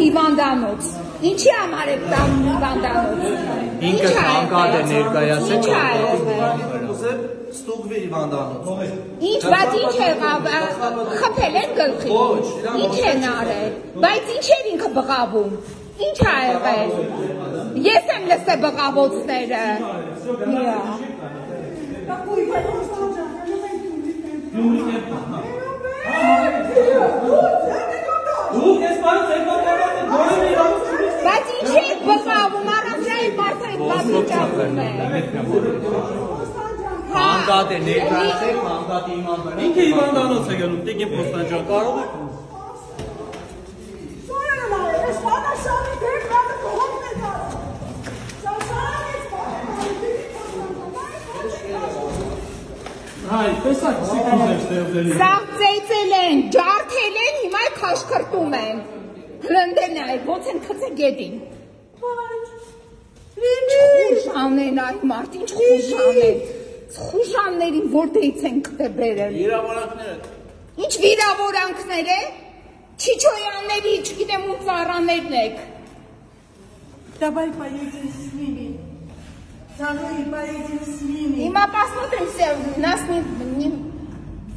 հիվանդանոց։ Ինչի համար եք տանում հիվանդանոց։ Ինքը կանգատ է ներկայացել։ Ստուգվի հիվանդանոց։ Ինչ, բայց ինչ եղավ, խփել են գլխի։ Ինչ են արել, բայց ինչ էր ինքը բղավում։ Ինչ ա եղել։ Ես եմ լսել բղավոցները։ Բայց ինչ եք բղավում, առանձնային մարդը բացիճակում է։ Կանգատ է ներկայացել, կանգատի իման բրան։ Ինքը հիվանդանոց է գնում, տիկին պոստանջան, կարող եք։ Սաղ ծեյծել են, ջարդել են, հիմա քաշքրտում են։ Հլնդեն այ, ոնց են քծե գետին։ Խուժան են այդ մարդ, ինչ խուժան են։ Խուժաններին որտեղից են կտե բերել։ Վիրավորանքները։ Ինչ վիրավորանքներ է։ Չիչոյանների, չգիտեմ ու ծառաներն եք։ Давай поедем с ними. Давай поедем с ними. И мы посмотримся, нас не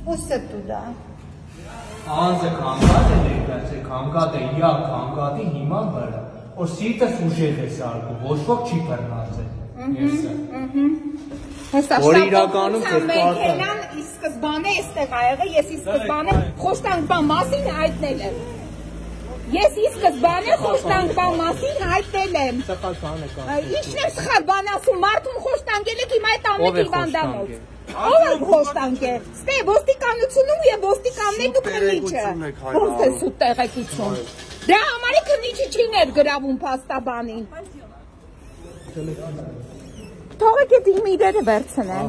пустят туда. Անձը կանգատ է ներկայացել, կանգատ է իա կանգատի հիման վրա, որ սիրտս ուժեղ է սարկում, ոչ ոք չի բռնացել։ Որ իրականում մեքենան ի սկզբանե էստեղ ա եղել, ես ի սկզբանե խոշտանգբան մասին հայտնել եմ։ Ես ի սկզբանե խոշտանգբան մասին հայտնել եմ։ Ինչն եմ սխալ բան ասում, մարդուն խոշտանգել եք հիմա այդ ամեն հիվանդանոց։ Ով է խոշտանգել։ Ստե ոստիկանությունում եւ ոստիկաններն ու քննիչը։ Ոնց է սուտ տեղեկություն։ Դրա համար է քննիչը չի ներգրավում փաստաբանին։ Թողեք այդ իմ իրերը վերցնեն։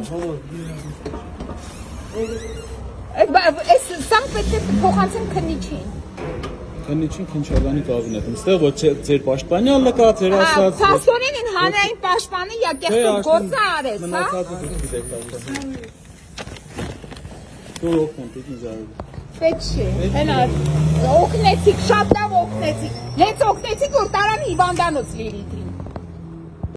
Այս սան պետք է փոխանցեն քննիչին։ Քննիչին Քնչալյանի կաբինետում։ Այստեղ ոչ ձեր պաշտպանյալը կա, ձեր ասած։ Փաստորեն են հանրային պաշտպանը յակեղտու գործը արեց, հա։ Դու օգնեմ, դու զարու։ Պետք չի։ Հենա օգնեցիք, շատ լավ օգնեցիք։ Հենց օգնեցիք, որ տարան հիվանդանոց Լիլիթին։